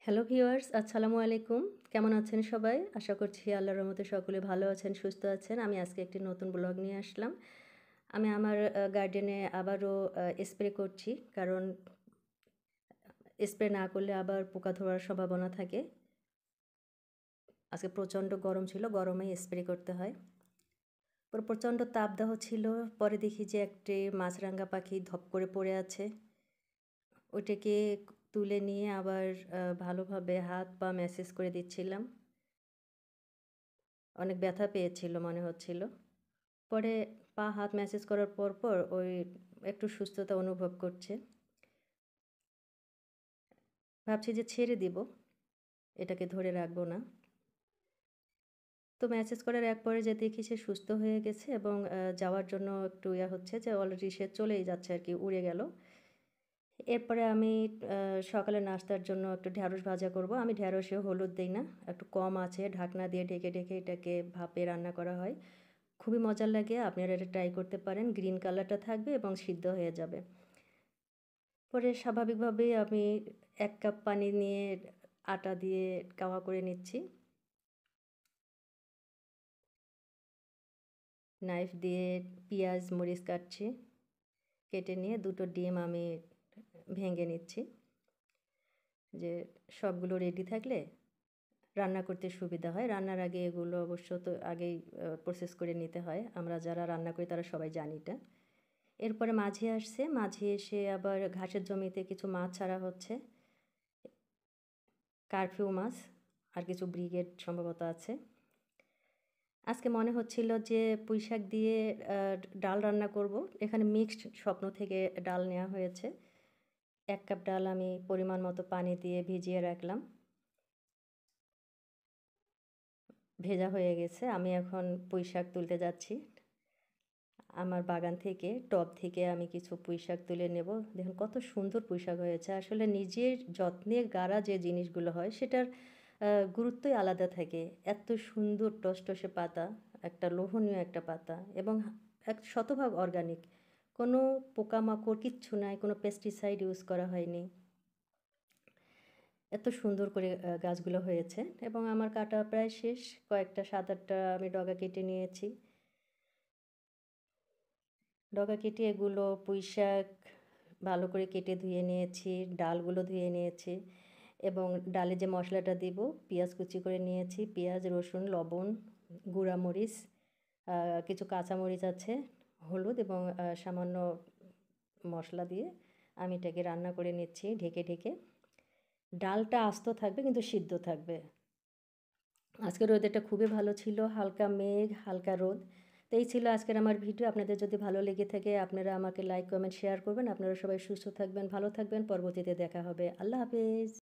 Hello viewers, আসসালামু আলাইকুম। কেমন আছেন সবাই? আশা করছি আল্লাহর রহমতে সকলে ভালো আছেন, সুস্থ আছেন। আমি আজকে একটি নতুন ব্লগ নিয়ে আসলাম। আমি আমার গার্ডেনে আবারও স্প্রে করছি। কারণ স্প্রে না করলে আবার পোকা ধরার সম্ভাবনা থাকে। আজকে প্রচণ্ড গরম ছিল, গরমেই স্প্রে করতে হয়। পরে প্রচণ্ড তাপদাহ ছিল। পরে দেখি যে একটি মাছরাঙা পাখি ধপ করে পড়ে আছে। ওইটাকে তুলে নিয়ে আবার ভালোভাবে হাত পা ম্যাসেজ করে দিচ্ছিলাম। অনেক ব্যথা পেয়েছিল মনে হচ্ছিল। পরে পা হাত ম্যাসেজ করার পর ওই একটু সুস্থতা অনুভব করছে। ভাবছি যে ছেড়ে দিব, এটাকে ধরে রাখবো না। তো ম্যাসেজ করার এক পর্যায়ে দেখি সে সুস্থ হয়ে গেছে এবং যাওয়ার জন্য একটু হচ্ছে যে অলরেডি সে চলেই যাচ্ছে আরকি, উড়ে গেল। এরপরে আমি সকালের নাস্তার জন্য একটু ঢ্যাঁড়স ভাজা করব। আমি ঢ্যাঁড়সে হলুদ দেই না, একটু কম আছে ঢাকনা দিয়ে ঢেকে এটাকে ভাপে রান্না করা হয়। খুবই মজার লাগে, আপনারা এটা ট্রাই করতে পারেন। গ্রিন কালারটা থাকবে এবং সিদ্ধ হয়ে যাবে। পরে স্বাভাবিকভাবেই আমি ১ কাপ পানি নিয়ে আটা দিয়ে কাওয়া করে নিচ্ছি। নাইফ দিয়ে পেঁয়াজ, মরিচ কাটছি। কেটে নিয়ে ২ টো ডিম আমি ভেঙে নিচ্ছি। যে সবগুলো রেডি থাকলে রান্না করতে সুবিধা হয়। রান্নার আগে এগুলো অবশ্য তো আগেই প্রসেস করে নিতে হয়। আমরা যারা রান্না করি তারা সবাই জানি এটা। এরপরে মাঝি আসছে। মাঝি এসে আবার ঘাসের জমিতে কিছু মাছ ছাড়া হচ্ছে। কারফিউ মাছ আর কিছু ব্রিগেড সম্ভবত আছে। আজকে মনে হচ্ছিল যে পুঁইশাক দিয়ে ডাল রান্না করব। এখানে মিক্সড স্বপ্ন থেকে ডাল নেওয়া হয়েছে। ১ কাপ ডাল আমি পরিমাণ মতো পানি দিয়ে ভিজিয়ে রাখলাম। ভেজা হয়ে গেছে। আমি এখন পুঁইশাক তুলতে যাচ্ছি। আমার বাগান থেকে, টব থেকে আমি কিছু পুঁইশাক তুলে নেব। দেখুন কত সুন্দর পুঁইশাক হয়েছে। আসলে নিজের যত্নে গাড়া যে জিনিসগুলো হয় সেটার গুরুত্বই আলাদা থাকে। এত সুন্দর টসটসে পাতা, একটা লোভনীয় একটা পাতা এবং শতভাগ অর্গানিক। কোনো পোকামাকড় কিচ্ছু নাই, কোনো পেস্টিসাইড ইউজ করা হয়নি। এত সুন্দর করে গাছগুলো হয়েছে এবং আমার কাটা প্রায় শেষ। কয়েকটা ৭-৮টা আমি ডগা কেটে নিয়েছি। ডগা কেটে এগুলো পুঁইশাক ভালো করে কেটে ধুয়ে নিয়েছি, ডালগুলো ধুয়ে নিয়েছি এবং ডালে যে মশলাটা দিব, পেঁয়াজ কুচি করে নিয়েছি। পেঁয়াজ, রসুন, লবণ, গুঁড়ামরিচ, কিছু কাঁচামরিচ আছে, হলুদ এবং সামান্য মশলা দিয়ে আমি এটাকে রান্না করে নিচ্ছি ঢেকে। ডালটা আস্ত থাকবে কিন্তু সিদ্ধ থাকবে। আজকের ওয়েদারটা খুবই ভালো ছিল, হালকা মেঘ, হালকা রোদ। তো এই ছিল আজকের আমার ভিডিও। আপনাদের যদি ভালো লেগে থাকে আপনারা আমাকে লাইক, কমেন্ট, শেয়ার করবেন। আপনারা সবাই সুস্থ থাকবেন, ভালো থাকবেন। পরবর্তীতে দেখা হবে। আল্লাহ হাফেজ।